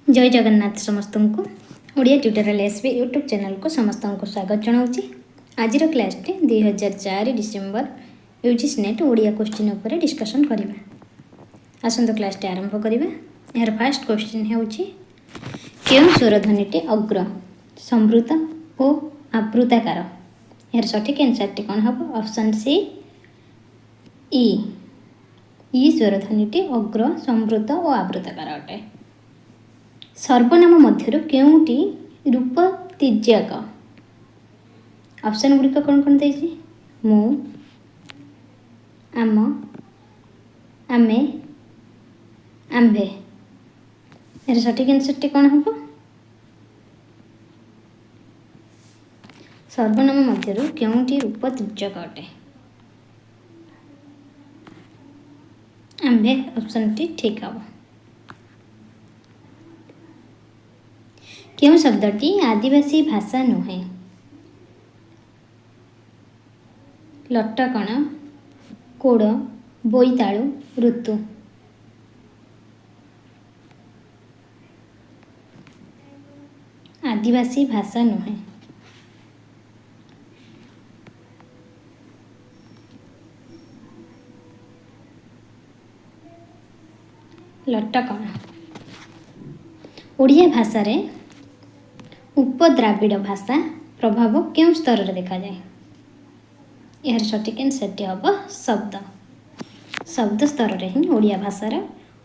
जय जगन्नाथ समस्त को Odia tutorial SB YouTube channel को समस्त को स्वागत जनाऊँगी। आज class 2004 December UGC net Odia question उपर डिस्कसन करवा। आसंत क्लास आरंभ करवा। यार फास्ट क्वेश्चन होउची केउं स्वरध्वनिटी अग्र संवृत और आवृताकार। यार सठिक आंसर टी कौन हम? ऑप्शन सी ई स्वरध्वनिटी अग्र संवृत और आवृताकार अटे। सर्वनाम मध्य केउंटी रूप तिर्यक? ऑप्शन गुड़िक कौन कौन देछि? मु, आम, आमे, आंभे। यार सठिक आंसर टी कौन हम? सर्वनाम मध्य केउंटी रूप तिर्यक अटे? आंभे ऑप्शन टी ठीक हम। क्यों शब्दटी आदिवासी भाषा नुहे? लट्टकण, कोड़, बोईतालु, ऋतु। आदिवासी भाषा नुहे। लट्टकण। ओडिया भाषा रे उपद्राविड़ भाषा प्रभाव क्यों स्तर रे देखा जाए? यार सठिक आंसर हम शब्द शब्द स्तर रे ही ओडिया भाषार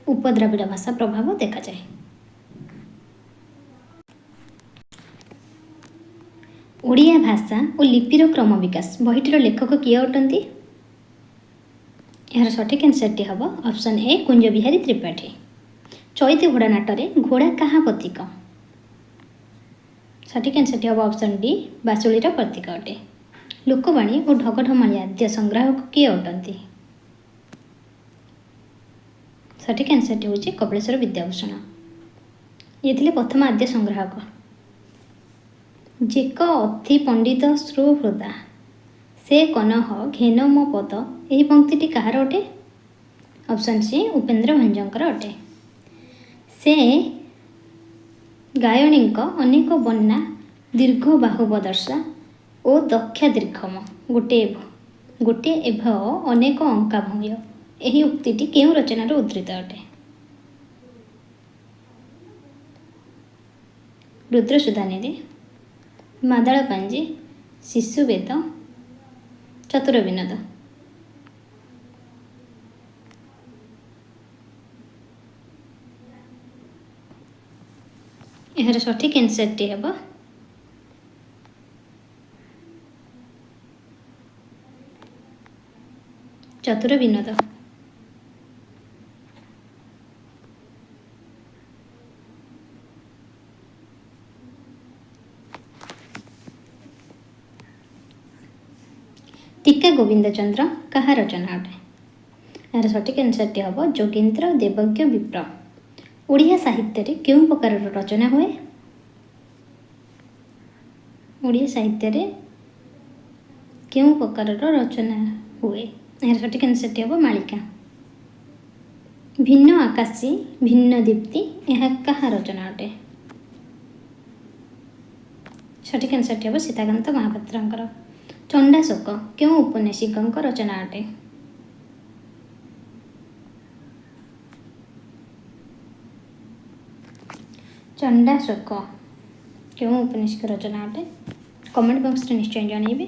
उपद्राविड़ भाषा प्रभाव देखा जाए। ओडिया भाषा और लिपिर क्रम विकास बहीटीर लेखक किए अटंती? यार सठिक आंसर हम ऑप्शन ए कुंज बिहारी त्रिपाठी। चैती घोड़ा नाटरे घोड़ा कहाँ प्रतीक? सठिक आंसर हम ऑप्शन डी बासुलीर प्रतीक अटे। लोकवाणी और ढगढमाली आद्य संग्राहक किए अटंती? सठिक आंसर हूँ कपिलेश्वर विद्याभूषण। ये थे प्रथम आद्य संग्राहक। जेक अति पंडित सुहृदा से कनह घेन मो पद यही पंक्ति कहार अटे? ऑप्शन सी उपेन्द्र भंजकर अटे। से गायणीक अनेक बन्ना दीर्घ बाहुबदर्शा और दक्ष दीर्घम गोटे एभ अनेक अंका भूय यही उक्ति केउं रचनार उद्धृत अटे? रुद्रसुधानी, मादळ पांजी, शिशुवेद, चतुरविनोद। यार सठिक आंसर टी हम चतुरविनोद। टीका गोविंद चंद्र कहा रचना अटे? यार सठिक आंसर टी हम जोगेन्द्र देवज्ञ विप्र। ओडिया साहित्य रे केउं प्रकार रचना हुए? ओडिया साहित्य रे केउं प्रकार रचना हुए? यार सठिक आंसर टी हम मालिका। भिन्न आकाशी भिन्न दीप्ति यह कहा रचना अटे? सठिक आंसर टी हम सीताकांत महापात्र। चंडाशोक केउं उपन्यासिक रचना अटे? चंडाशोक केउं उपन्यासिक रचना अटे? कमेंट बॉक्स रे निश्चय जणाइबे।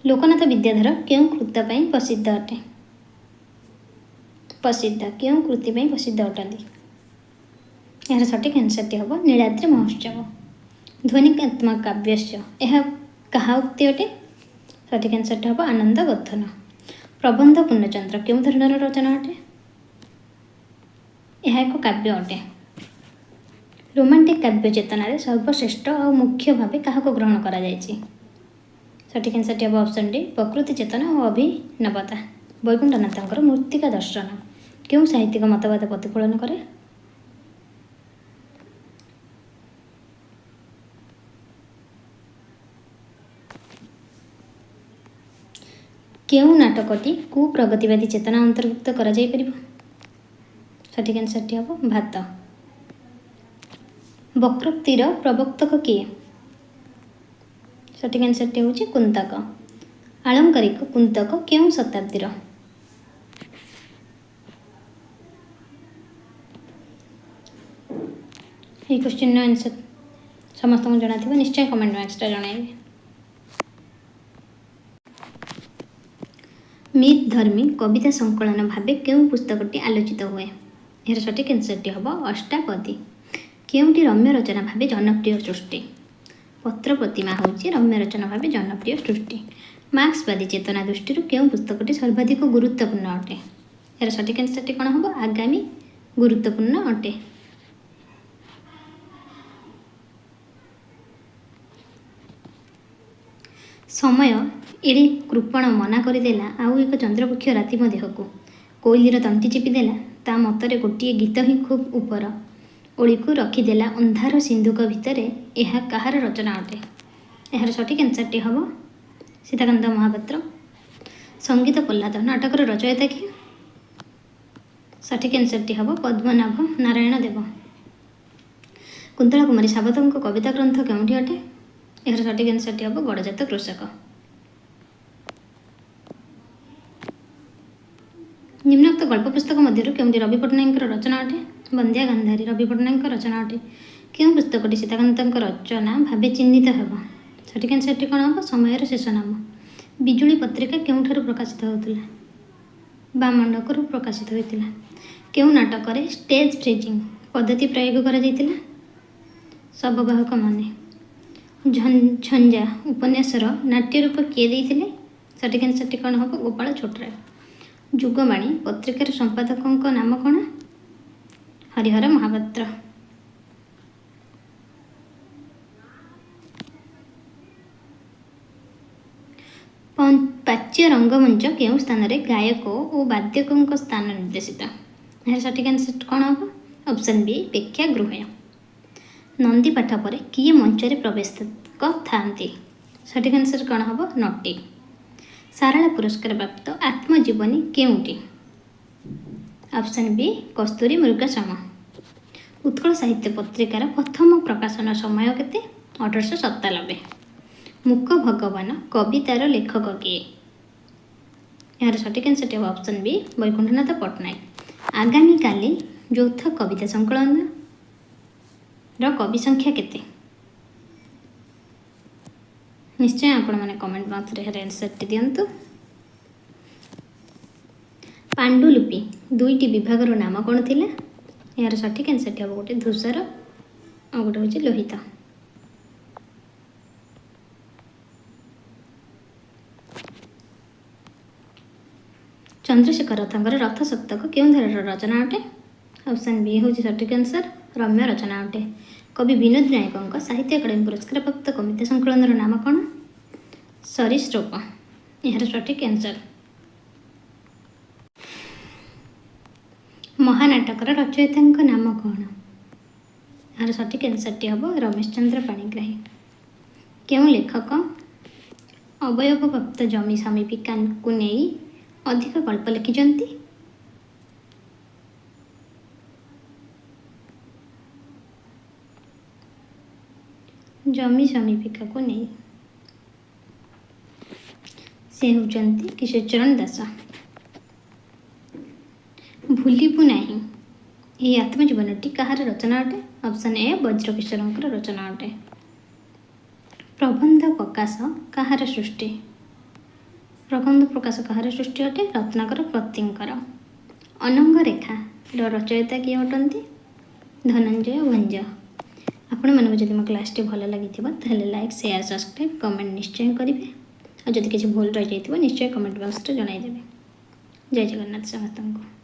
लोकनाथ विद्याधर केउं कृत्य पई प्रसिद्ध अटे? प्रसिद्ध केउं कृति पई प्रसिद्ध अटंती? यार सठिक आंसर टी हम नीलाद्रि महोत्सव। ध्वनिकात्मक काव्यस्य यह कहा उक्ति अटे? सठिक आंसर टी हम आनंद वर्धन। प्रबंध पूर्णचंद्र केउं धरणर रचना अटे? यह एक काव्य अटे। रोमांटिक काव्य चेतना सर्वश्रेष्ठ और मुख्य भाव क्या ग्रहण करा जायछि? सठिक आंसर टी हम ऑप्शन डी प्रकृति चेतना और अभिनवता। वैकुंठनाथंकर मृत्तिका दर्शन क्यों साहित्यिक मतवाद प्रतिफलन करे? केउं नाटकटी कुप्रगतिवादी चेतना अंतर्भुक्त करा जाई परिबो? सठिक आंसरटी हम भात। वक्रोक्तिर प्रवर्तक किए? सठिक आंसरटी हूँ कुंतक। आलंकारिक कुंतक केउं शताब्दीर? ये क्वेश्चन आंसर समस्त जना थी निश्चय कमेंट बॉक्स जन। मित धर्मी कविता संकलन भाव केउं पुस्तकटी आलोचित हुए? यार सठिक आंसरटी हम अष्टापदी। केउंटी रम्य रचना भाव जनप्रिय सृष्टि? पत्र प्रतिमा हूँ रम्य रचना भाव जनप्रिय सृष्टि। मार्क्सवादी चेतना दृष्टि केउं पुस्तकटी सर्वाधिक गुरुत्वपूर्ण अटे? यार सठिक आंसरटी कौन हम आगामी गुरुत्वपूर्ण अटे। समय एड़े कृपण मना करदेला आउ एक चंद्रपक्ष राति मो देह को कोईलीर तंटी चिपिदेला ता मतरे गोटे गीत ही खूब ऊपर ओड़ी को रखीदेला अंधार सिंधुक भितर यह कहार रचना अटे? यार सठिक आंसरटी हम सीताकांत महापात्र। संगीत प्रह्लाद नाटकर रचयिता किए? सठिक आंसरटी हम पद्मनाभ नारायण देव। कुंतला कुमारी सावतों कविता ग्रंथ केउंठी अटे? यार सठिक आंसरटी हम गड़जात कृषक। निम्नोक्त गल्प पुस्तक मध्य केउंठी रवि पट्टनायक रचना अटे? बंध्या गांधारी रवि पट्टनायक रचना अटे। केउं पुस्तकटी सीताकांत रचना भावे चिन्हित हेब? सठिक आंसरटी कौन हम समयर शेष नाम। बिजुली पत्रिका केउंठारु प्रकाशित होउतिला? बामंडकरू प्रकाशित होइतिला। केउं नाटक स्टेज फ्रेजिंग पद्धति प्रयोग करा जाइतिला? सबवाहक माने। झंझा उपन्यासर नाट्य रूप किए देइथिले? सठिक आंसरटी कौन हम गोपाल छोटराय। जुगबाणी पत्रिकार संपादकों नाम कौन? हरिहर महापात्र। पाच्य रंगमंच केउं स्थान रे गायक और वाद्यकों स्थान निर्देशित? यार सठिक आंसर कौन हम? ऑप्शन बी प्रेक्षागृह। नंदी पाठ पर किए मंच रे प्रवेशक थांती? सठिक आंसर कौन हम? नटी। सारला पुरस्कार प्राप्त आत्मजीवनी केउंटी? ऑप्शन बी कस्तूरी मृगश्याम। उत्कल साहित्य पत्रिकार प्रथम प्रकाशन समय केते? 1897। मुक भगवान कवितार लेखक किए? यार सठिक answer option B Baikunthanath Pattnaik. आगामी काली यौथ कविता संकलन कवि संख्या केते? निश्चय आपण मैंने कमेंट बॉक्स रे आंसर दिंतु। पांडुलिपि दुईटी विभागर नाम कौन थिला? यार सठिक आंसर हम गोटे धूसर और गोटे हूँ लोहित। चंद्रशेखर रथंकर रथ सप्तक केउं धारार रचना अटे? ऑप्शन बी हूँ सठिक आंसर रम्य रचना अटे। कवि विनोद नायकों साहित्य अकादेमी पुरस्कार प्राप्त कविता संकलन नाम कौन? सरीसृप। यार सठिक आंसर। महानाटकर रचयिता नाम कौन? यार सठिक आंसर हम रमेश चंद्र पाणिग्राही। केउं लेखक अवयव प्राप्त जमी समीपिका को नहीं अधिक गल्प लिखिछन्ति? जमी समीपिका को नहीं से होचंती किशोरचरण दास। भूलिबु नहीं ये आत्मजीवनटी कहार रचना अटे? ऑप्शन ए वज्रकिशोर रचना अटे। प्रबंध प्रकाश कहार सृष्टि? प्रबंध प्रकाश कहार सृष्टि अटे? रत्नाकर प्रतिंकर। अनंग रेखा रचयिता किए अटंती? धनंजय भंज। आपण मानक जदि मो क्लास भल लगी लाइक शेयर सब्सक्राइब कमेंट निश्चय करेंगे और जदि किसी भूल रही जाइए निश्चय कमेंट बॉक्स जनईदेवे। जय जगन्नाथ समस्त को।